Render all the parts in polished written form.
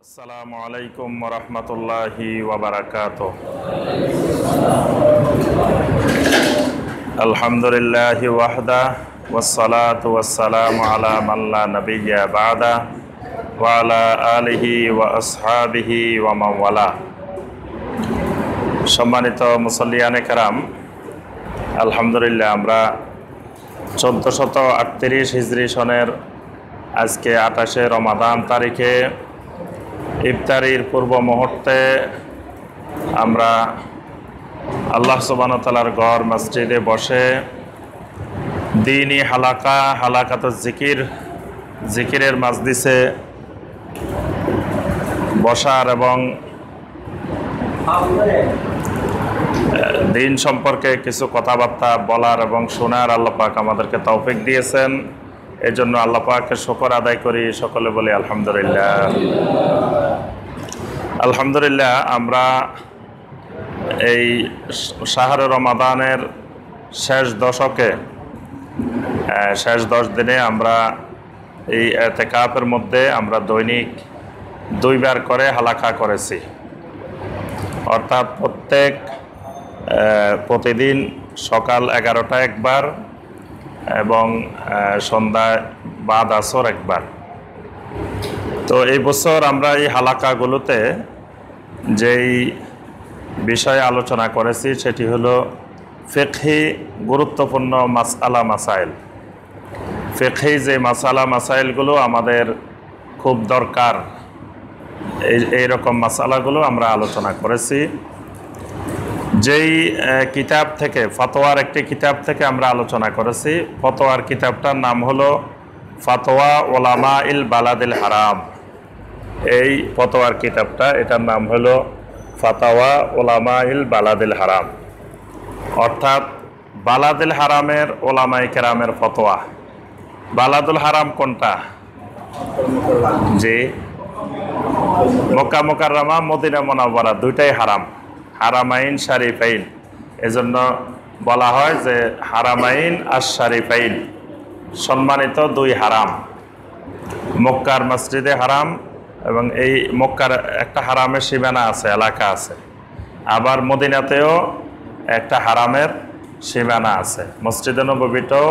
আসসালামু আলাইকুম ওয়া রাহমাতুল্লাহি ওয়া বারাকাতুহু। আলহামদুলিল্লাহি ওয়াহদা ওয়াসসালাতু ওয়াসসালামু আলা মান লা নাবিয়্যা বা'দা ওয়া আলা আলিহি ওয়া আসহাবিহি ওয়া মান ওয়ালা। সম্মানিত মুসল্লিয়ানে কেরাম, আলহামদুলিল্লাহ আমরা 1438 হিজরি সনের আজকে 28 রমাদান তারিখে ইফতারির পূর্ব মুহূর্তে আমরা আল্লাহ সুবহানাহু ওয়া তাআলার ঘর মসজিদে বসে দ্বীনি হালাকাতুজ জিকিরের মাজলিসে বসার এবং দিন সম্পর্কে কিছু কথাবার্তা বলার এবং শোনার আল্লাহ পাক আমাদেরকে তৌফিক দিয়েছেন। এই জন্য আল্লাহ পাকের শুকর আদায় করি, সকলে বলি আলহামদুলিল্লাহ। আলহামদুলিল্লাহ, আমরা এই শাহরে রমাদানের শেষ দশকে শেষ 10 দিনে আমরা এই ইতিকাফের মধ্যে আমরা দৈনিক 2 বার করে হালাকা করেছি, অর্থাৎ প্রতিদিন সকাল 11টায় একবার এবং সন্ধ্যায় বাদ আসর একবার। তো এই বছর আমরা এই হালাকাগুলোতে যেই বিষয়ে আলোচনা করেছি সেটি হলো ফিকহি গুরুত্বপূর্ণ মাসাইল। ফিকহি যে মাসাইলগুলো আমাদের খুব দরকার, এইরকম মাসালাগুলো আমরা আলোচনা করেছি। যেই কিতাব থেকে, ফতোয়ার একটি কিতাব থেকে আমরা আলোচনা করেছি। ফতোয়ার কিতাবটার নাম হলো ফাতোয়া উলামা ইল বালাদিল হারাম। এই ফতোয়ার কিতাবটা, এটার নাম হলো ফাতাওয়া উলামা ইল বালাদিল হারাম, অর্থাৎ বালাদিল হারামের ওলামায়ে কেরামের ফতোয়া। বালাদুল হারাম কোনটা? জি, মক্কা মুকাররমা, মদিনা মুনাওয়ারা, দুইটাই হারাম, হারামাইন শরীফাইন। এজন্য বলা হয় যে হারামাইন আশ শরীফাইন, সম্মানিত 2 হারাম। মক্কার মসজিদে হারাম, এবং এই মক্কার একটা হারামের সীমানা আছে, এলাকা আছে। আবার মদিনাতেও একটা হারামের সীমানা আছে, মসজিদে নববীতেও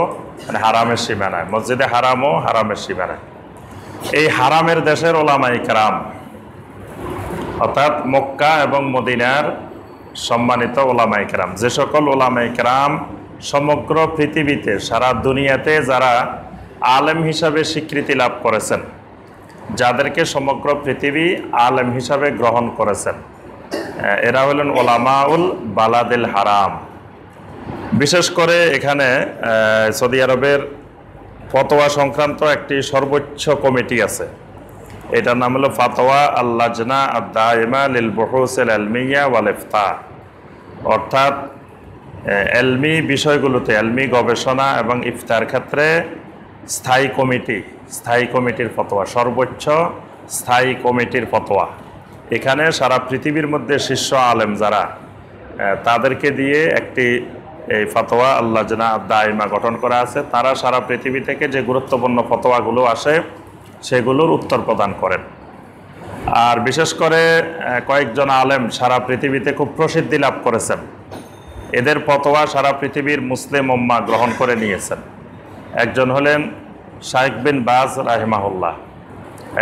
হারামের সীমানায়, মসজিদে হারামও হারামের সীমানায়। এই হারামের দেশের ওলামায়ে কেরাম, অর্থাৎ মক্কা এবং মদিনার সম্মানিত ওলামায়ে কেরাম, যে সকল ওলামায়ে কেরাম সমগ্র পৃথিবীতে, সারা দুনিয়াতে যারা আলেম হিসাবে স্বীকৃতি লাভ করেছেন, যাদেরকে সমগ্র পৃথিবী আলেম হিসাবে গ্রহণ করেছেন, এরা হলেন ওলামাউল বালাদিল হারাম। বিশেষ করে এখানে সৌদি আরবের ফতোয়া সংক্রান্ত একটি সর্বোচ্চ কমিটি আছে, এটার নাম হলো ফাতোয়া আল-লাজনা আদ-দাইমা লিল বুহুসিল ইলমিয়্যা ওয়াল ইফতা, অর্থাৎ এলমি বিষয়গুলোতে, এলমি গবেষণা এবং ইফতার ক্ষেত্রে স্থায়ী কমিটির ফতোয়া, সর্বোচ্চ স্থায়ী কমিটির ফতোয়া। এখানে সারা পৃথিবীর মধ্যে শীর্ষ আলেম যারা, তাদেরকে দিয়ে একটি এই ফতোয়া আল-লাজনা আদ-দাইমা গঠন করা আছে। তারা সারা পৃথিবী থেকে যে গুরুত্বপূর্ণ ফতোয়াগুলো আসে সেগুলোর উত্তর প্রদান করেন। আর বিশেষ করে কয়েকজন আলেম সারা পৃথিবীতে খুব প্রসিদ্ধি লাভ করেছেন, এদের ফতোয়া সারা পৃথিবীর মুসলিম উম্মাহ গ্রহণ করে নিয়েছেন। একজন হলেন শাইখ বিন বাজ রাহিমাহুল্লাহ,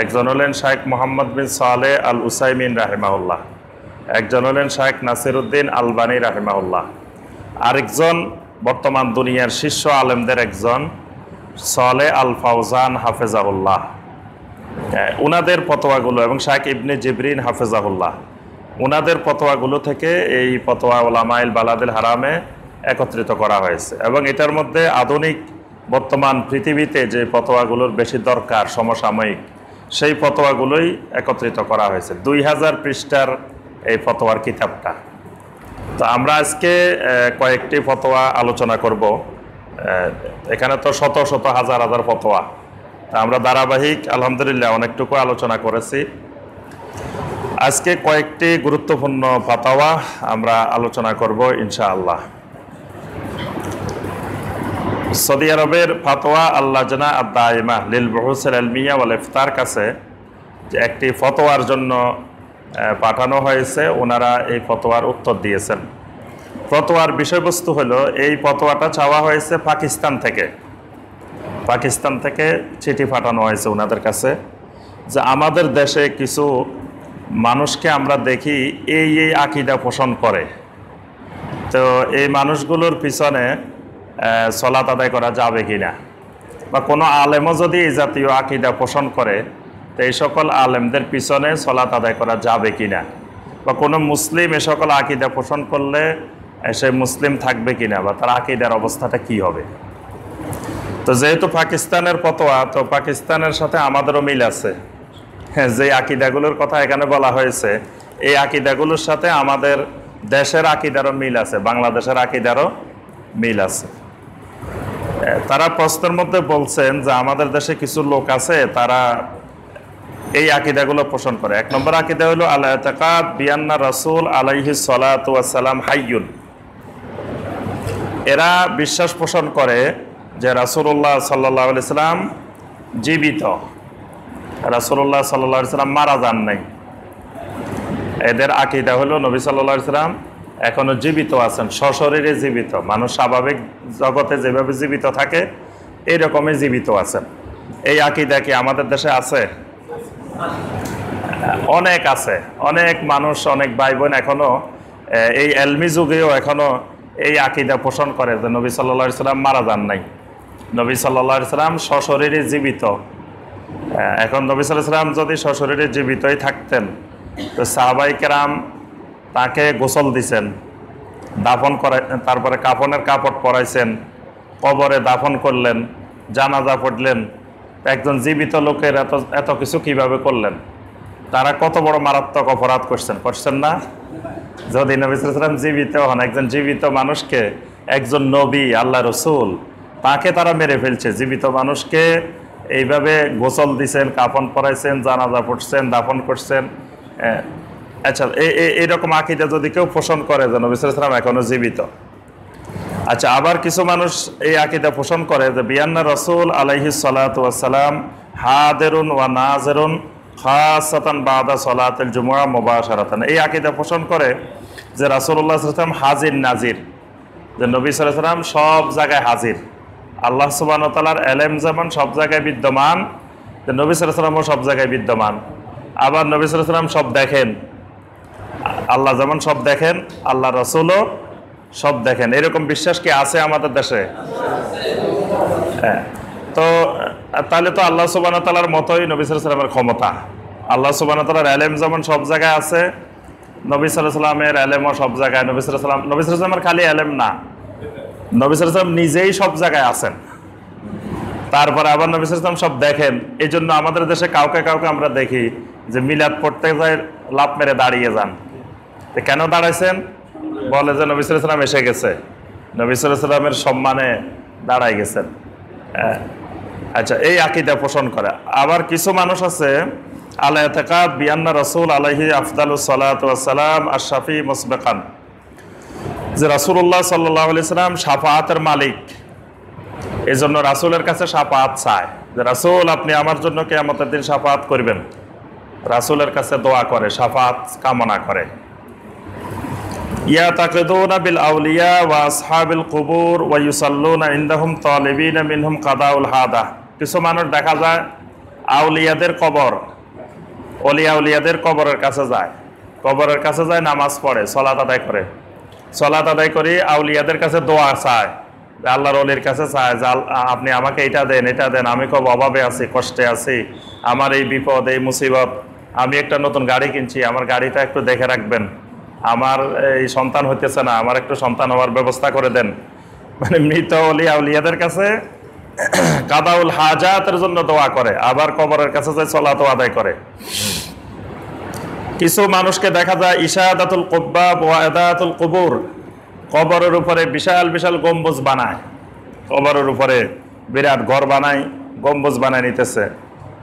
একজন হলেন শাইখ মোহাম্মদ বিন সালেহ আল উসাইমিন রাহিমাহুল্লাহ, একজন হলেন শাইখ নাসিরউদ্দিন আলবানী রাহিমাহুল্লাহ, আরেকজন বর্তমান দুনিয়ার শীর্ষ আলেমদের একজন সালেহ আল ফাওজান হাফেজাহুল্লাহ। উনাদের ফতোয়াগুলো, এবং শাইখ ইবনে জিবরিন হাফেজাহুল্লাহ, উনাদের ফতোয়াগুলো থেকে এই ফতোয়া উলামাইল বালাদিল হারামে একত্রিত করা হয়েছে। এবং এটার মধ্যে আধুনিক বর্তমান পৃথিবীতে যে ফতোয়াগুলোর বেশি দরকার সমসাময়িক, সেই ফতোয়াগুলোই একত্রিত করা হয়েছে। 2000 পৃষ্ঠার এই ফতোয়ার কিতাবটা। তো আমরা আজকে কয়েকটি ফতোয়া আলোচনা করব। এখানে তো শত শত হাজার হাজার ফতোয়া, আমরা ধারাবাহিক আলহামদুলিল্লাহ অনেকটুকু আলোচনা করেছি। আজকে কয়েকটি গুরুত্বপূর্ণ ফতোয়া আমরা আলোচনা করব ইনশাআল্লাহ। সৌদি আরবের ফাতোয়া আল-লাজনা আদ-দাইমা লিল বুহুসিল ইলমিয়্যা ওয়াল ইফতার কাছে যে একটি ফতোয়ার জন্য পাঠানো হয়েছে, ওনারা এই ফতোয়ার উত্তর দিয়েছেন। ফতোয়ার বিষয়বস্তু হলো, এই ফতোয়াটা চাওয়া হয়েছে পাকিস্তান থেকে চিঠি পাঠানো হয়েছে ওনাদের কাছে, যে আমাদের দেশে কিছু মানুষকে আমরা দেখি এই আকীদা পোষণ করে, তো এই মানুষগুলোর পিছনে সালাত আদায় করা যাবে কিনা, বা কোনো আলেমও যদি এই জাতীয় আকীদা পোষণ করে তো এই সকল আলেমদের পিছনে সালাত আদায় করা যাবে কিনা, বা কোনো মুসলিম এ সকল আকীদা পোষণ করলে সে মুসলিম থাকবে কিনা, বা তার আকীদার অবস্থাটা কি হবে। তো যেহেতু পাকিস্তানের ফতোয়া, তো পাকিস্তানের সাথে আমাদেরও মিল আছে। হ্যাঁ, যে আকীদাগুলোর কথা এখানে বলা হয়েছে, এই আকীদাগুলোর সাথে আমাদের দেশের আকীদারও মিল আছে, বাংলাদেশের আকীদারও মিল আছে। তারা প্রশ্নের মধ্যে বলছেন যে আমাদের দেশে কিছু লোক আছে, তারা এই আকীদাগুলো পোষণ করে। 1 নম্বর আকীদা হলো আল ইতিকাদ বিআন্না রাসূল আলাইহিস সালাতু ওয়াস সালাম হাইয়ুন। এরা বিশ্বাস পোষণ করে যে রাসূলুল্লাহ সাল্লাল্লাহু আলাইহি সাল্লাম জীবিত, রাসূলুল্লাহ সাল্লাল্লাহু আলাইহি সাল্লাম মারা যান নাই। এদের আকীদা হলো নবী সাল্লাল্লাহু আলাইহি সাল্লাম এখনো জীবিত আছেন, সশরীরে জীবিত, মানুষ স্বাভাবিক জগতে যেভাবে জীবিত থাকে এইরকমই জীবিত আছেন। এই আকীদা কি আমাদের দেশে আছে? অনেক আছে, অনেক মানুষ, অনেক ভাই বোন এখনো এই এলমি যুগেও এখনো এই আকীদা পোষণ করে যে নবী সাল্লাল্লাহু আলাইহি সাল্লাম মারা যান নাই, নবী সাল্লাল্লাহু আলাইহি সাল্লাম সশরীরে জীবিত। এখন নবী সাল্লাল্লাহু আলাইহি সাল্লাম যদি সশরীরে জীবিতই থাকতেন, তো সাহাবায়ে কেরাম তাকে গোসল দিছেন, দাফন করে, তারপরে কাফনের কাপড় পরাইছেন, কবরে দাফন করলেন, জানাজা পড়লেন। একজন জীবিত লোকের এত কিছু কিভাবে করলেন? তারা কত বড় মারাত্মক অপরাধ করছেন না? যদি নবী সাল্লাল্লাহু আলাইহি সাল্লাম জীবিত হন, একজন জীবিত মানুষকে, একজন নবী, আল্লাহ রসুল, তাকে তারা মেরে ফেলছে। জীবিত মানুষকে এইভাবে গোসল দিছেন, কাফন পরাইছেন, জানাজা পড়ছেন, দাফন করছেন। আচ্ছা, এইরকম আকীদা যদি কেউ পোষণ করে যে নবী সাল্লাল্লাহু আলাইহি সাল্লাম এখনো জীবিত। আচ্ছা, আবার কিছু মানুষ এই আকীদা পোষণ করে যে বিআন্না রাসূল আলাইহিস সালাতু ওয়াস সালাম হাদিরুন ওয়া নাযিরুন খাসাতান বাদা সালাতুল জুমআ মুবাশারাতান। এই আকীদা পোষণ করে যে রাসূলুল্লাহ সাল্লাল্লাহু আলাইহি সাল্লাম হাজির নাজির, যে নবী সাল্লাল্লাহু আলাইহি সাল্লাম সব জায়গায় হাজির। আল্লাহ সুবহানাহু ওয়া তাআলার ইলম যেমন সব জায়গায় বিদ্যমান, যে নবী সাল্লাল্লাহু আলাইহি সাল্লামও সব জায়গায় বিদ্যমান। আবার নবী সাল্লাল্লাহু আলাইহি সাল্লাম সব দেখেন, আল্লাহ যেমন সব দেখেন, আল্লাহ রাসূলও সব দেখেন। এরকম বিশ্বাস কি আছে আমাদের দেশে? হ্যাঁ। তো তাহলে তো আল্লাহ সুবহানাহু ওয়া তাআলার মতোই নবী সাল্লাল্লাহু আলাইহি সাল্লামের ক্ষমতা। আল্লাহ সুবহানাহু ওয়া তাআলার ইলম যেমন সব জায়গায় আছে, নবী সাল্লাল্লাহু আলাইহি সাল্লামের ইলমও সব জায়গায়। নবী সাল্লাল্লাহু আলাইহি সাল্লামের খালি ইলম না, নবী সাল্লাল্লাহু আলাইহি সাল্লাম নিজেই সব জায়গায় আছেন। তারপরে আবার নবী সাল্লাল্লাহু আলাইহি সাল্লাম সব দেখেন। এই জন্য আমাদের দেশে কাউকে আমরা দেখি যে মিলাদ পড়তে যায় লাফ মেরে দাঁড়িয়ে যান। কেন দাঁড়াইছেন? বলে যে নবী সাল্লাল্লাহু আলাইহি সাল্লাম এসে গেছে, নবী সাল্লাল্লাহু আলাইহি সাল্লামের সম্মানে দাঁড়াই গেছেন। আচ্ছা, এই আকীদা পোষণ করে। আবার কিছু মানুষ আছে আল ইতিকাদ বিআন্না রাসূল আলাইহি আফদালুস সালাতু ওয়াস সালাম আশ-শাফি মুসবাকান, যে রাসূলুল্লাহ সাল্লাল্লাহু আলাইহি সাল্লাম শাফাআতের মালিক, এজন্য রাসূলের কাছে শাফাআত চায় যে রাসূল আপনি আমার জন্য কিয়ামতের দিন শাফাআত করবেন। রাসূলের কাছে দোয়া করে, শাফাআত কামনা করে। ইয়াতাকিদুনা বিল আউলিয়া ওয়া আসহাবিল কুবুর ওয়া ইউসাল্লুনা ইনদাহুম তালিবিনা মিনহুম কাদাউল হাদা। কিছু মানুষ দেখা যায় আউলিয়াদের কবর, ওলিয়াদের কবরের কাছে যায়, কবরের কাছে যায়, নামাজ পড়ে, সালাত আদায় করে, সালাত আদায় করে আউলিয়াদের কাছে দোয়া চায়, আল্লাহর ওলির কাছে চায় যে আপনি আমাকে এটা দেন, এটা দেন, আমি খুব অভাবে আছি, কষ্টে আছি, আমার এই বিপদ, এই মুসিবত, আমি একটা নতুন গাড়ি কিনছি, আমার গাড়িটা একটু দেখে রাখবেন, আমার এই সন্তান হইতেছে না, আমার একটু সন্তান হওয়ার ব্যবস্থা করে দেন। মানে মৃত আউলিয়াদের কাছে কাদাউল হাজাতের জন্য দোয়া করে, আবার কবরের কাছে যায় সালাত আদায় করে। কিছু মানুষকে দেখা যায় ইশাদাতুল কুব্বা ওয়া ইদাতুল কুবুর, কবরের উপরে বিশাল বিশাল গম্বুজ বানায়, কবরের উপরে বিরাট ঘর বানায়, গম্বুজ বানায় নিতেছে,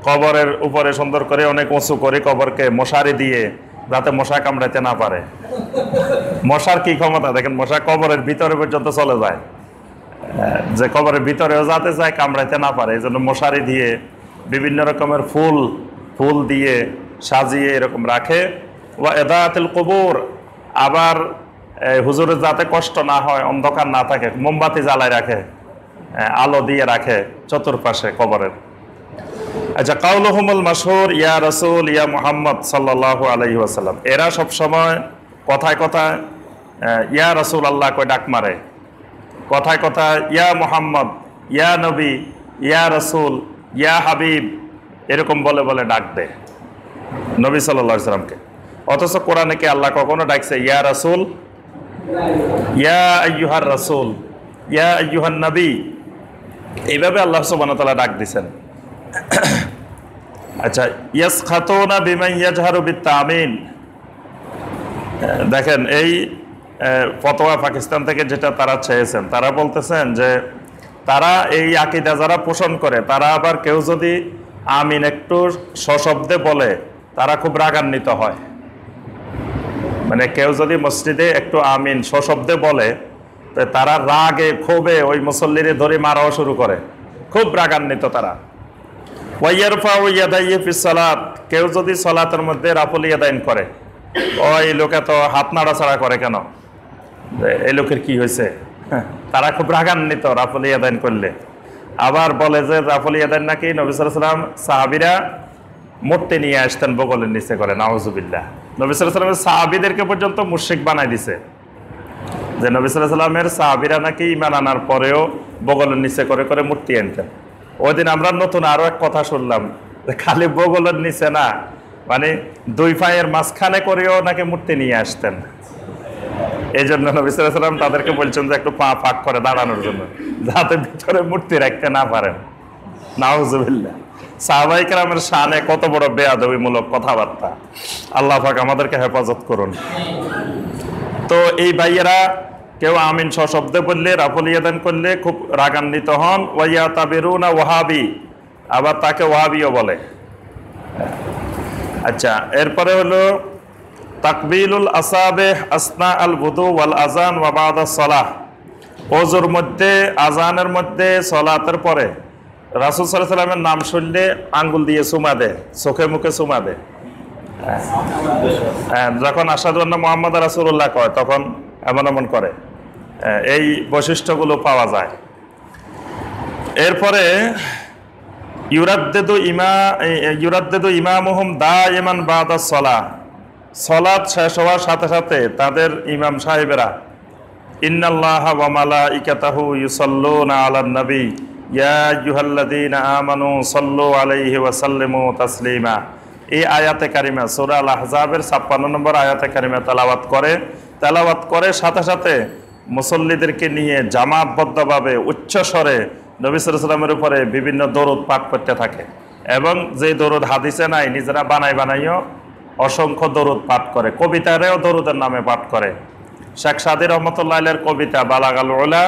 কবরের উপরে সুন্দর করে অনেক উঁচু করে কবরকে মশারি দিয়ে, যাতে মশা কামড়াইতে না পারে। মশার কি ক্ষমতা দেখেন, মশা কবরের ভিতরে পর্যন্ত চলে যায়, যে কবরের ভিতরেও যাতে যায়, কামড়াইতে না পারে, এই জন্য মশারি দিয়ে, বিভিন্ন রকমের ফুল ফুল দিয়ে সাজিয়ে এরকম রাখে। ওয়া ইদাআতুল কুবুর, আবার হুজুরের যাতে কষ্ট না হয়, অন্ধকার না থাকে, মোমবাতি জ্বালায় রাখে, আলো দিয়ে রাখে চতুর্পাশে কবরের। আচ্ছা, কাউলুহুমুল মাশহুর ইয়া রাসূল ইয়া মুহাম্মদ সাল্লাল্লাহু আলাইহি ওয়াসাল্লাম, এরা সব সময় কথায় কথায় ইয়া রাসূল আল্লাহ কই ডাক মারে, কথায় কথায় ইয়া মুহাম্মদ, ইয়া নবী, ইয়া রাসূল, ইয়া হাবিব এরকম বলে বলে ডাক দেয় নবী সাল্লাল্লাহু আলাইহি সাল্লামকে। অথচ কোরআনে কি আল্লাহ কখনো ডাকছে ইয়া রাসূল, ইয়া আইয়ুহার রাসূল, ইয়া আইয়ুহান নবী? এইভাবে আল্লাহ সুবহানাহু ওয়া তাআলা ডাক দিছেন। আচ্ছা, ইয়াসখাতুনা বিমান ইয়াজহারু বিত-তামিন, দেখেন এই ফতোয়া পাকিস্তান থেকে যেটা তারা চেয়েছেন, তারা বলতেছেন যে তারা এই আকীদা যারা পোষণ করে, তারা আবার কেউ যদি আমিন একটু সশব্দে বলে তারা খুব রাগান্বিত হয়। মানে কেউ যদি মসজিদে একটু আমিন সশব্দে বলে, তো তারা রাগে ক্ষোভে ওই মুসল্লিরে ধরে মারাও শুরু করে, খুব রাগান্বিত তারা। ওয়াইয়ারফাউ ইয়াদাইহি ফিস সালাত, কেউ যদি সালাতের মধ্যে রাফুল ইয়াদাইন করে, ওই লোকে তো হাত নাড়াচাড়া করে কেন, এই লোকের কি হয়েছে? তারা খুব রাগান্বিত রাফুল ইয়াদাইন করলে। আবার বলে যে রাফুল ইয়াদাইন নাকি নবী সাল্লাল্লাহু আলাইহি ওয়াসাল্লাম সাহাবীরা মূর্তি নিয়ে আসতেন বগলের নিচে করে, নাউজুবিল্লাহ। নবী সাল্লাল্লাহু আলাইহি ওয়াসাল্লামের সাহাবীদেরকে পর্যন্ত মুশরিক বানাই দিছে, যে নবী সাল্লাল্লাহু আলাইহি ওয়াসাল্লামের সাহাবীরা নাকি ঈমান আনার পরেও বগলের নিচে করে করে মূর্তি আনতেন। ওই দিন আমরা নতুন আরো এক কথা শুনলাম, যে খালি বগলের নিচে না, মানে দুই পায়ের মাঝখানে করেও নাকি মূর্তি নিয়ে আসতেন। এই জন্য নবী সাল্লাল্লাহু আলাইহি ওয়াসাল্লাম তাদেরকে বলছেন যে একটু পা ফাঁক করে দাঁড়ানোর জন্য, যাতে ভিতরে মূর্তি রাখতে না পারেন। নাউজুবিল্লাহ। সাহাবায়ে কেরামের শানে কত বড় বেয়াদবিমূলক কথাবার্তা। আল্লাহ পাক আমাদেরকে হেফাজত করুন। তো এই ভাইয়েরা কেউ আমিন সশব্দে বললে, রাফুল ইয়াদান করলে খুব রাগান্বিত হন। ওয়াইয়াতাবিরুনা ওয়াহাবি, আবার তাকে ওয়াহাবিও বলে। আচ্ছা, এরপরে হলো তাকবিলুল আসাবিহ আসনা আল বুদু ওয়াল আজান ওয়া বাদাস সালাহ, ওযুর মধ্যে, আজানের মধ্যে, সালাতের পরে রাসূল সাল্লাল্লাহু আলাইহি ওয়াসাল্লামের নাম শুনলে আঙ্গুল দিয়ে চুমা দেয়, চোখে মুখে চুমা দেয়। যখন আশহাদু আন্না মুহাম্মাদুর রাসূলুল্লাহ কয় তখন এমন এমন করে। এই বৈশিষ্ট্যগুলো পাওয়া যায়। এরপরে ইউরাদ্দিদু ইমামুহুম দাইমান বাদাস সালাহ, সালাত শেষ হওয়ার সাথে সাথে তাদের ইমাম সাহেবেরা ইন্নাল্লাহা ওয়া মালাইকাতাহু ইউসাল্লুনা আলান নবী ইয়া আইয়ুহাল্লাযীনা আমানু সাল্লু আলাইহি ওয়া সাল্লিমু তাসলিমা, এই আয়াতে কারিমা সূরা আল আহজাবের 56 নম্বর আয়াতে কারিমা তেলাওয়াত করে সাথে সাথে মুসল্লিদেরকে নিয়ে জামাতবদ্ধভাবে উচ্চ স্বরে নবী সাল্লাল্লাহু আলাইহি ওয়াসাল্লামের উপরে বিভিন্ন দরুদ পাঠ করতে থাকে। এবং যে দরুদ হাদিসে নাই, নিজেরা বানাইও অসংখ্য দরুদ পাঠ করে, কবিতারেও দরুদের নামে পাঠ করে। শেখ সাদী রহমতুল্লাহ আলাইহির কবিতা বালাগাল উলা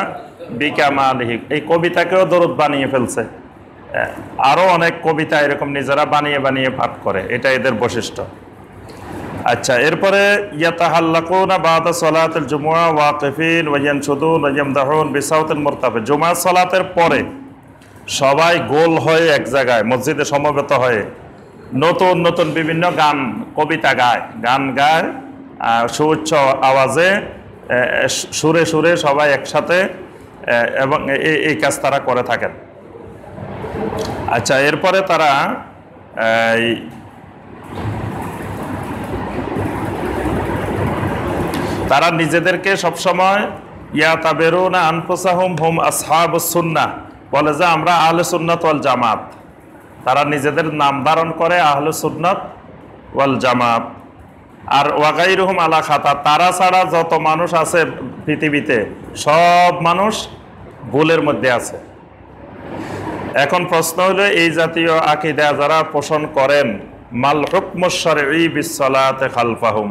বিকামালিহি, এই কবিতাকেও দরুদ বানিয়ে ফেলছে। আরও অনেক কবিতা এরকম নিজেরা বানিয়ে বানিয়ে পাঠ করে, এটা এদের বৈশিষ্ট্য। আচ্ছা, এরপরে ইয়াতাহাল্লাকুনা বাদা সালাতুল জুমুআ ওয়াকিফিন ওয়া ইয়ানশুদুন ওয়া ইয়ামদাহুন বিসাউতিন মুরতাফি, জুমআ সালাতের পরে সবাই গোল হয়ে এক জায়গায় মসজিদে সমবেত হয়ে নতুন নতুন বিভিন্ন গান কবিতা গান গায় সুউচ্চ আওয়াজে, সুরে সুরে সবাই একসাথে, এবং এই কাজ তারা করে থাকেন। আচ্ছা, এরপরে তারা নিজেদেরকে সবসময় ইয়াতাবিরুনা আনফুসাহুম হুম আসহাবুস সুন্নাহ বলে, যে আমরা আহলে সুন্নাত ওয়াল জামাত। তারা নিজেদের নাম ধারণ করে আহলে সুন্নাত ওয়াল জামাত। আর ওয়াগাইরুহুম আলা খাতা, তারা ছাড়া যত মানুষ আছে পৃথিবীতে সব মানুষ ভুলের মধ্যে আছে। এখন প্রশ্ন হলো, এই জাতীয় আকীদা যারা পোষণ করেন, মাল হুকমুশ শারঈ বিস সালাতি খালফাহুম,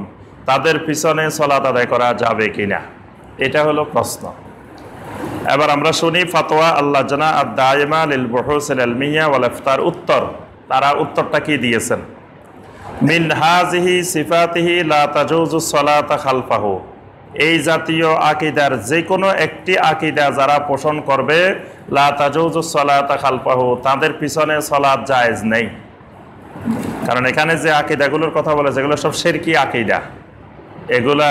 তাদের পিছনে সালাত আদায় করা যাবে কিনা, এটা হলো প্রশ্ন। এবার আমরা শুনি ফাতোয়া আল্লাজনা আদ-দাইমা লিল বুহুসিল ইলমিয়া ওয়াল ইফতার, উত্তর, তারা উত্তরটা কি দিয়েছেন। মিন হাযিহি সিফাতিহি লা তাজুজু সালাতা খালফাহু, এই জাতীয় আকীদার যে কোনো একটি আকীদা যারা পোষণ করবে, লা তাজুজু সালাতা খালফাহু, তাদের পিছনে সালাত জায়েজ নেই। কারণ এখানে যে আকীদাগুলোর কথা বলে যেগুলো সব শিরকি আকীদা, এগুলা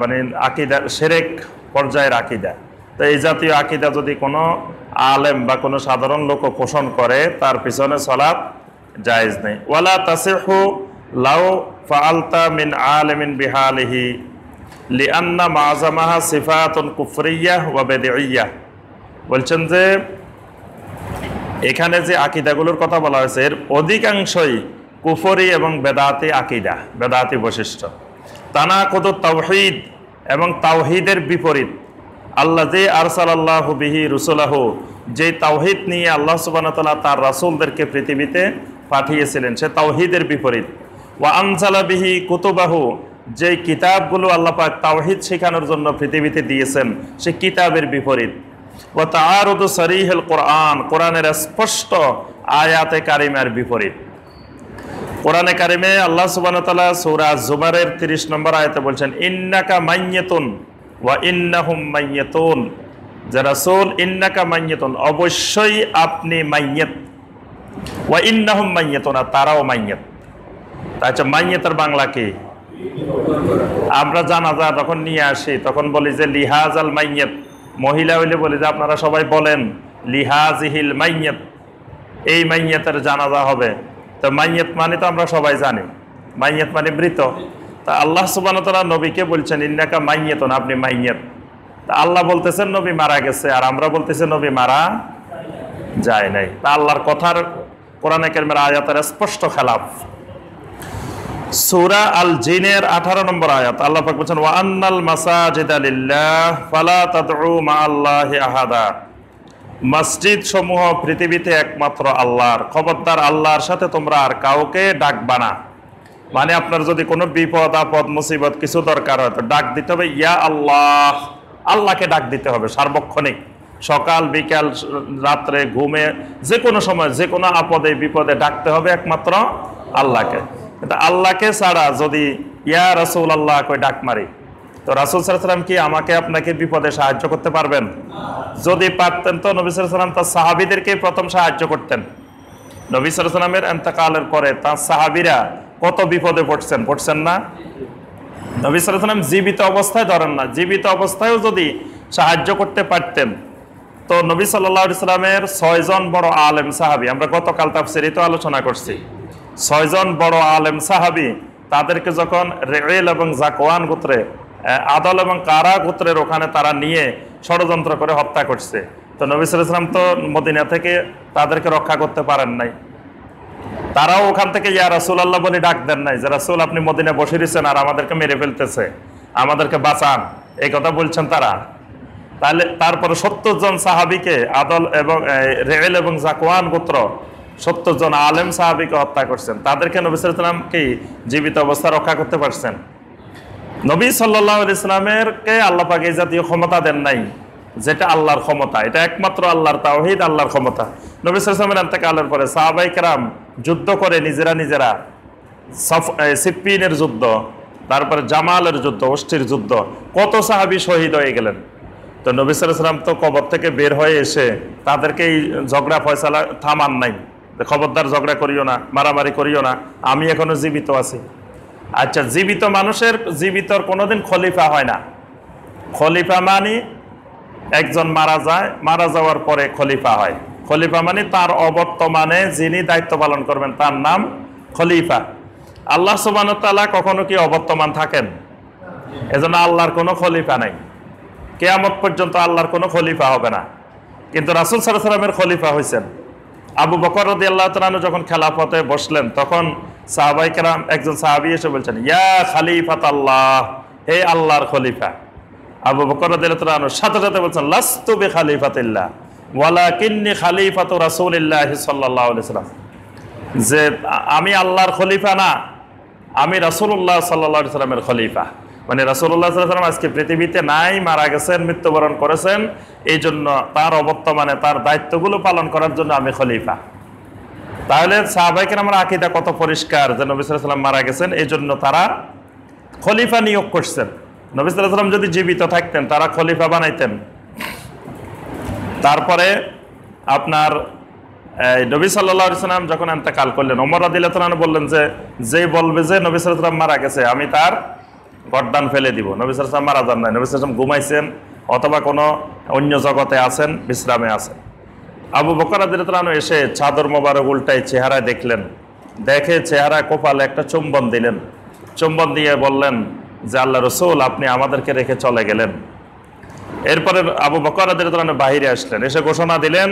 মানে আকীদা শিরক পর্যায়ের আকীদা। তো এই জাতীয় আকীদা যদি কোনো আলেম বা কোনো সাধারণ লোক পোষণ করে তার পিছনে সালাত জায়েজ নেই। ওয়ালা তাসিহু লাউ ফাআলতা মিন আলিমিন বিহালিহি লিআন্না মাযামাহা সিফাতুন কুফরিয়াহ ওয়া বিদঈয়াহ। বলছেন যে এখানে যে আকীদাগুলোর কথা বলা হয়েছে এর অধিকাংশই কুফরি এবং বেদাতি আকীদা, বেদাতি বৈশিষ্ট্য। তানাকুদুত তাওহীদ এবং তাওহীদের বিপরীত। আল্লাযী আরসালাল্লাহু বিহি রুসুলাহু, যে তাওহীদ নিয়ে আল্লাহ সুবহানাহু ওয়া তাআলা তার রাসূলদেরকে পৃথিবীতে পাঠিয়েছিলেন, সে তাওহীদের বিপরীত। ওয়া আনজালা বিহি কুতুবাহু, যে কিতাবগুলো আল্লাহ পাক তাওহীদ শেখানোর জন্য পৃথিবীতে দিয়েছেন সে কিতাবের বিপরীত। ওয়া তাআরুদু সরিহুল কোরআন, কোরআনের স্পষ্ট আয়াতে কারিমার বিপরীত। কোরআনে কারিমে আল্লাহ সুবহানাহু ওয়া তাআলা সূরা জুমারের 30 নম্বর আয়াতে বলছেন ইন্নাকা মাইয়াতুন ওয়া ইন্নাহুম মাইয়াতুন, যে রাসূল ইন্নাকা মাইয়াতুন, অবশ্যই আপনি মাইয়াত, ওয়া ইন্নাহুম মাইয়াতুন, তারাও মাইয়াত। আচ্ছা, মাইয়াতের বাংলা কি? আমরা জানাজা যখন নিয়ে আসি তখন বলি যে লিহাজাল মাইয়াত, মহিলা হইলে বলি যে আপনারা সবাই বলেন লিহাজিহিল মাইয়াত, এই মাইয়াতের জানাজা হবে। তো মাইয়াত মানে তো আমরা সবাই জানি, মাইয়াত মানে মৃত। তা আল্লাহ সুবহানাহু ওয়া তাআলা নবীকে বলছেন ইন্নাকা মাইয়াতুন, আপনি মাইয়াত। তা আল্লাহ বলতেছেন নবী মারা গেছে, আর আমরা বলতেছি নবী মারা যায় নাই। তা আল্লাহর কথার কোরআনে কারিমের আয়াতের স্পষ্ট খেলাফ। সূরা আল জিনের 18 নম্বর আয়াত আল্লাহ পাক বলেন ওয়া আন্নাল মাসাজিদা লিল্লাহ ফালা তাদউ মাআল্লাহি আহাদা, মসজিদ সমূহ পৃথিবীতে একমাত্র আল্লাহর, খবরদার আল্লাহর সাথে তোমরা আর কাউকে ডাকবা না। মানে আপনার যদি কোনো বিপদ আপদ মুসিবত কিছু দরকার হয় তো ডাক দিতে হবে ইয়া আল্লাহ, আল্লাহকে ডাক দিতে হবে সার্বক্ষণিক, সকাল বিকাল রাত্রে ঘুমে যে কোনো সময় যে কোনো আপদে বিপদে ডাকতে হবে একমাত্র আল্লাহকে। কিন্তু আল্লাহকে ছাড়া যদি ইয়া রাসূলুল্লাহ কই ডাক মারি তো রাসূল সাল্লাল্লাহু আলাইহি ওয়াসাল্লাম কি আমাকে আপনাকে বিপদে সাহায্য করতে পারবেন? যদি পারতেন তো নবী সাল্লাল্লাহু আলাইহি ওয়াসাল্লাম তার সাহাবীদেরকে প্রথম সাহায্য করতেন। নবী সাল্লাল্লাহু আলাইহি ওয়াসাল্লামের ইন্তেকালের পরে তার সাহাবীরা কত বিপদে পড়ছেন না? নবী সাল্লাল্লাহু আলাইহি ওয়াসাল্লাম জীবিত অবস্থায় ধরেন না, জীবিত অবস্থায়ও যদি সাহায্য করতে পারতেন তো নবী সাল্লাল্লাহু আলাইহি ওয়াসাল্লামের 6 জন বড় আলেম সাহাবী, আমরা গতকাল তাফসীরে তো আলোচনা করছি, 6 জন বড় আলেম সাহাবী তাদেরকে যখন রেইল এবং জাকওয়ান গোত্রে, আদল এবং কারা গোত্রের ওখানে তারা নিয়ে ষড়যন্ত্র করে হত্যা করছে, তো নবী সাল্লাল্লাহু আলাইহি ওয়াসাল্লাম তো মদিনা থেকে তাদেরকে রক্ষা করতে পারেন নাই। তারাও ওখান থেকে ইয়া রাসূলুল্লাহ বলে ডাক দেন নাই যে রাসূল আপনি মদিনায় বসে রয়েছেন আর আমাদেরকে মেরে ফেলতেছে, আমাদেরকে বাঁচান, এই কথা বলছেন তারা। তাহলে তারপরে 70 জন সাহাবীকে আদল এবং রেইল এবং জাকওয়ান গোত্র 70 জন আলেম সাহাবীকে হত্যা করছেন, তাদেরকে নবী সাল্লাল্লাহু আলাইহি ওয়াসাল্লাম কি জীবিত অবস্থা রক্ষা করতে পারছেন? নবী সাল্লাল্লাহু আলাইহি ওয়াসাল্লামেরকে আল্লাহ পাক এই জাতীয় ক্ষমতা দেন নাই যেটা আল্লাহর ক্ষমতা, এটা একমাত্র আল্লাহর তাওহীদ, আল্লাহর ক্ষমতা। নবী সাল্লাল্লাহু আলাইহি ওয়াসাল্লামের ইন্তেকালের পরে সাহাবায়ে কেরাম যুদ্ধ করে নিজেরা সিফফিনের যুদ্ধ, তারপরে জামালের যুদ্ধ, অষ্টির যুদ্ধ, কত সাহাবী শহীদ হয়ে গেলেন। তো নবী সাল্লাল্লাহু আলাইহি ওয়াসাল্লাম তো কবর থেকে বের হয়ে এসে তাদেরকে এই ঝগড়া ফয়সালা থামান নাই, খবরদার ঝগড়া করিও না, মারামারি করিও না, আমি এখনো জীবিত আছি। আচ্ছা, জীবিত মানুষের জীবিতর কোনোদিন খলিফা হয় না। খলিফা মানে একজন মারা যায়, মারা যাওয়ার পরে খলিফা হয়। খলিফা মানে তার অবর্তমানে যিনি দায়িত্ব পালন করবেন তার নাম খলিফা। আল্লাহ সুবহানাহু ওয়া তাআলা কখনো কি অবর্তমান থাকেন? এজন্য আল্লাহর কোনো খলিফা নাই, কিয়ামত পর্যন্ত আল্লাহর কোনো খলিফা হবে না। কিন্তু রাসূল সাল্লাল্লাহু আলাইহি ওয়াসাল্লামের খলিফা হয়েছেন। আবু বকর রাদিয়াল্লাহু তাআলা আনহু যখন খেলাফতে বসলেন তখন সাহাবায়ে কেরাম একজন সাহাবী এসে বলছেন ইয়া খলিফাতাল্লাহ, হে আল্লাহর খলিফা। আবু বকর রাদিয়াল্লাহু তাআলা আনহু সাথে সাথে বলছেন লাস্তু বিখালিফাতিল্লাহ ওয়ালাকিন্নী খালিফাতু রাসূলিল্লাহ সাল্লাল্লাহু আলাইহি ওয়াসাল্লাম, যে আমি আল্লাহর খলিফা না, আমি রাসূলুল্লাহ সাল্লাল্লাহু আলাইহি ওয়াসাল্লামের খলিফা। মানে রাসূলুল্লাহ সাল্লাল্লাহু আলাইহি ওয়াসাল্লাম আজকে পৃথিবীতে নাই, মারা গেছেন, মৃত্যুবরণ করেছেন, এই জন্য তার অবর্তমানে তার দায়িত্বগুলো পালন করার জন্য আমি খলিফা। তাহলে সাহাবায়ে কেরামের আকীদা কত পরিষ্কার যে নবী সাল্লাল্লাহু আলাইহি ওয়াসাল্লাম মারা গেছেন, এই জন্য তারা খলিফা নিয়োগ করছেন। নবী সাল্লাল্লাহু আলাইহি ওয়াসাল্লাম যদি জীবিত থাকতেন তারা খলিফা বানাইতেন। তারপরে আপনার নবী সাল্লাল্লাহু আলাইহি সাল্লাম যখন ইন্তেকাল করলেন, ওমর রাদিয়াল্লাহু তাআলা বললেন যে যেই বলবে যে নবী সাল্লাল্লাহু আলাইহি সাল্লাম মারা গেছে আমি তার গর্দান ফেলে দিব। নবী সাল্লাল্লাহু আলাইহি সাল্লাম মারা যান নাই, নবী সাল্লাল্লাহু আলাইহি সাল্লাম ঘুমাইছেন অথবা কোনো অন্য জগতে আছেন, বিশ্রামে আছেন। আবু বকর রাদিয়াল্লাহু তাআলা এসে চাদর মোবারক উল্টায় চেহারা দেখলেন, দেখে চেহারা কপালে একটা চুম্বন দিলেন, চুম্বন দিয়ে বললেন যে আল্লাহ রাসূল আপনি আমাদেরকে রেখে চলে গেলেন। এরপরে আবু বকর রাদিয়াল্লাহু তাআলা বাহিরে আসলেন, এসে ঘোষণা দিলেন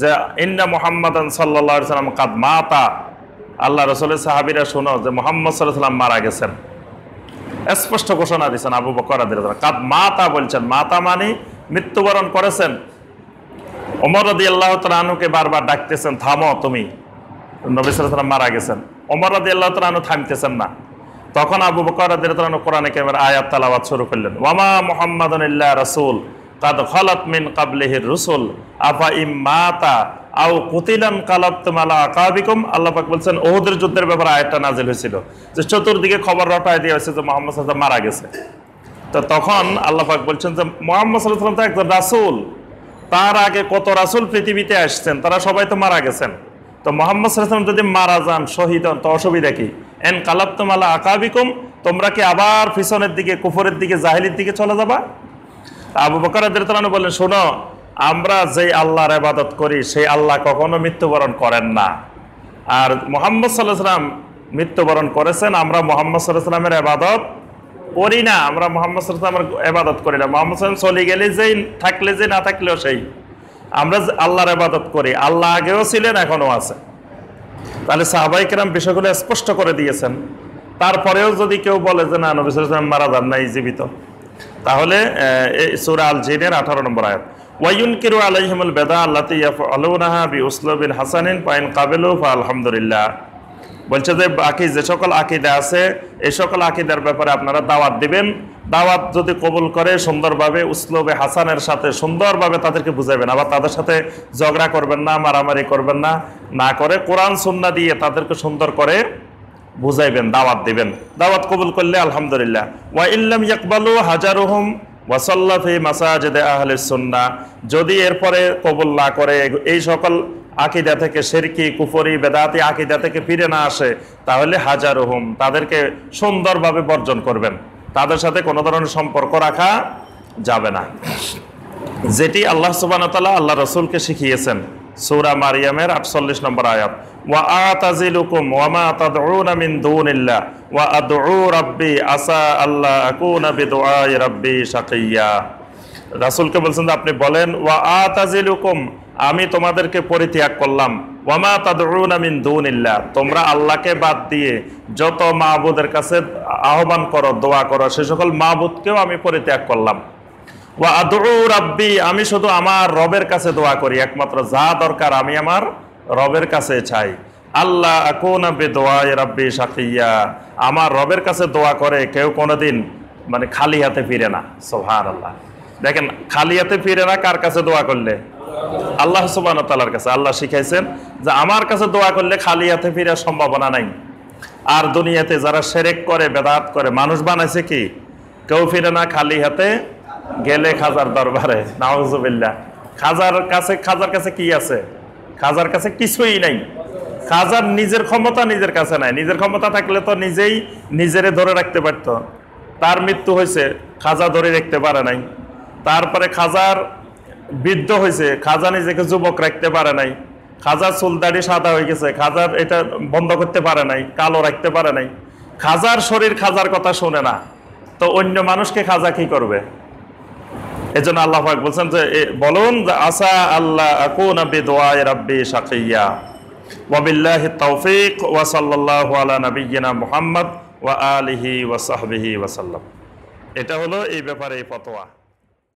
যে ইন্না মুহাম্মাদান সাল্লাল্লাহু আলাইহি ওয়াসাল্লাম কাদ মাতা, আল্লাহ রাসূলের সাহাবীরা শোনো যে মুহাম্মদ সাল্লাল্লাহু আলাইহি ওয়াসাল্লাম মারা গেছেন। স্পষ্ট ঘোষণা দিয়েছেন আবু বকর রাদিয়াল্লাহু তাআলা, কাদ মাতা বলছেন, মাতা মানে মৃত্যুবরণ করেছেন। ওমর রাদিয়াল্লাহু তাআলা আনহুকে বারবার ডাকতেছেন থামো তুমি, নবী সাল্লাল্লাহু আলাইহি ওয়াসাল্লাম মারা গেছেন। ওমর রাদিয়াল্লাহু তাআলা আনহু থামতেছেন না। তখন আবু বকর রাদিয়াল্লাহু তাআলা আনহু কোরআনে কারীমের আয়াত তেলাওয়াত শুরু করলেন, ওয়ামা মুহাম্মাদুন ইল্লা রাসূল কাদ খালাত মিন ক্বাবলিহির রুসুল আফা ইম্মাতা আও কুতিলান কালাবতুম আলা আকাবিকুম। আল্লাহ পাক বলছেন উহুদের যুদ্ধের ব্যাপারে আয়াতটা নাযিল হয়েছিল যে চতুর্দিকে খবর রটায় দিয়ে হয়েছে যে মুহাম্মদ সাল্লাল্লাহু আলাইহি ওয়াসাল্লাম মারা গেছে। তো তখন আল্লাহ পাক বলছেন যে মুহাম্মদ সাল্লাল্লাহু আলাইহি ওয়াসাল্লাম তো একজন রাসূল, তার আগে কত রাসূল পৃথিবীতে আসছেন, তারা সবাই তো মারা গেছেন। তো মুহাম্মদ সাল্লাল্লাহু আলাইহি ওয়াসাল্লাম যদি মারা যান, শহীদ হন, তো অসুবিধা কি? এন কালাবতুম আলা আকাবিকুম, তোমরা কি আবার পিছনের দিকে, কুফরের দিকে, জাহিলির দিকে চলে যাবা? আবু বকর রাদিয়াল্লাহু তাআলা বললেন, শোনো, আমরা যেই আল্লাহর ইবাদত করি সেই আল্লাহ কখনো মৃত্যুবরণ করেন না। আর মুহাম্মদ সাল্লাল্লাহু আলাইহি ওয়াসাল্লাম মৃত্যুবরণ করেছেন, আমরা মুহাম্মদ সাল্লাল্লাহু আলাইহি ওয়াসাল্লামের ইবাদত করি না, আমরা মুহাম্মদ সাল্লাল্লাহু আলাইহি ওয়াসাল্লামের ইবাদত করি না। মুহাম্মদ সাল্লাল্লাহু আলাইহি ওয়াসাল্লাম চলে গেলে যেই, থাকলে যে, না থাকলেও সেই, আমরা আল্লাহর ইবাদত করি। আল্লাহ আগেও ছিলেন, এখনো আছে। তাহলে সাহাবায়ে কেরাম বিষয়গুলো স্পষ্ট করে দিয়েছেন। তারপরেও যদি কেউ বলে যে না নবী সাল্লাল্লাহু আলাইহি ওয়াসাল্লাম মারা যান নাই, জীবিত, তাহলে সূরা আল জিনের 18 নম্বর আয়াত, ওয়ায়ুনকিরু আলাইহিমুল বিদআ আল্লাতী ইয়াফআলুনাহা বিউসলুবিন হাসানিন ফাইন কাবিলু ফাআলহামদুলিল্লাহ। বলছে যে বাকি যে সকল আকীদা আছে এই সকল আকীদার ব্যাপারে আপনারা দাওয়াত দিবেন, দাওয়াত যদি কবুল করে সুন্দরভাবে উসলুবে হাসানের সাথে সুন্দরভাবে তাদেরকে বুঝাবেন, আবার তাদের সাথে ঝগড়া করবেন না, মারামারি করবেন না, না করে কোরআন সুন্নাহ দিয়ে তাদেরকে সুন্দর করে বুঝাইবেন, দাওয়াত দিবেন। দাওয়াত কবুল করলে আলহামদুলিল্লাহ। ওয়া ইল্লাম ইয়াকবালু হাজারুহুম ওয়া সাল্লা ফি মাসাজিদে আহলিস সুন্নাহ, যদি এরপরে কবুল না করে, এই সকল আকীদা থেকে, শিরকি, কুফরি, বেদাতি আকীদা থেকে ফিরে না আসে, তাহলে হাজারুহুম, তাদেরকে সুন্দরভাবে বর্জন করবেন, তাদের সাথে কোনো ধরনের সম্পর্ক রাখা যাবে না। যেটি আল্লাহ সুবহানাহু ওয়া তাআলা আল্লাহ রাসূলকে শিখিয়েছেন সূরা মারইয়ামের 48 নম্বর আয়াত, ওয়া আতাজিলুকুম ওয়া মা তাদউনা মিন দুনিল্লাহ ওয়া আদউ রাব্বি আসা আল্লাহ আকুনা বিদুআই রাব্বি শাকিয়া। রাসূলকে বলছেন যে আপনি বলেন ওয়া আতাজিলুকুম, আমি তোমাদেরকে পরিত্যাগ করলাম, ওয়া মা তাদউনা মিন দুনিল্লাহ, তোমরা আল্লাহকে বাদ দিয়ে যত মাবুদের কাছে আহ্বান করো, দোয়া করো, সে সকল মাবুদকেও আমি পরিত্যাগ করলাম। ওয়া আদউ রাব্বি, আমি শুধু আমার রবের কাছে দোয়া করি, একমাত্র যা দরকার আমি আমার রবের কাছে চাই। আল্লাহ আকুনা বিদুআই রাব্বি শাকিয়া, আমার রবের কাছে দোয়া করে কেউ কোনোদিন মানে খালি হাতে ফিরে না। সুবহানাল্লাহ। দেখেন, খালি হাতে ফিরে না কার কাছে দোয়া করলে? আল্লাহ সুবহানাহু ওয়া তাআলার কাছে। আল্লাহ শিখাইছেন যে আমার কাছে দোয়া করলে খালি হাতে ফিরার সম্ভাবনা নাই। আর দুনিয়াতে যারা শিরক করে, বেদাত করে, মানুষ বানাইছে কি? কেউ ফিরে না খালি হাতে, গেলে খাজার দরবারে, নাউজুবিল্লাহ। খাজার কাছে কি আছে? খাজার কাছে কিছুই নাই। খাজার নিজের ক্ষমতা নিজের কাছে নাই। নিজের ক্ষমতা থাকলে তো নিজেই নিজেরে ধরে রাখতে পারত। তার মৃত্যু হয়েছে, খাজা ধরে রাখতে পারে নাই। তারপরে খাজার বৃদ্ধ হয়েছে, খাজা নিজেকে যুবক রাখতে পারে নাই। খাজার চুলদাড়ি সাদা হয়ে গেছে, খাজার এটা বন্ধ করতে পারে নাই, কালো রাখতে পারে নাই। খাজার শরীর খাজার কথা শুনে না, তো অন্য মানুষকে খাজা কি করবে? এজন্য আল্লাহ পাক বলছেন যে বলুন যে আসা আল্লাহ আকুনা বিদুআই রাব্বি শাকিয়া। ওয়া বিল্লাহিত তাওফীক ওয়া সাল্লাল্লাহু আলা নাবিয়্যিনা মুহাম্মদ ওয়া আলিহি ওয়া সাহবিহি ওয়া সাল্লাম। এটা হলো এই ব্যাপারে এই ফতোয়া।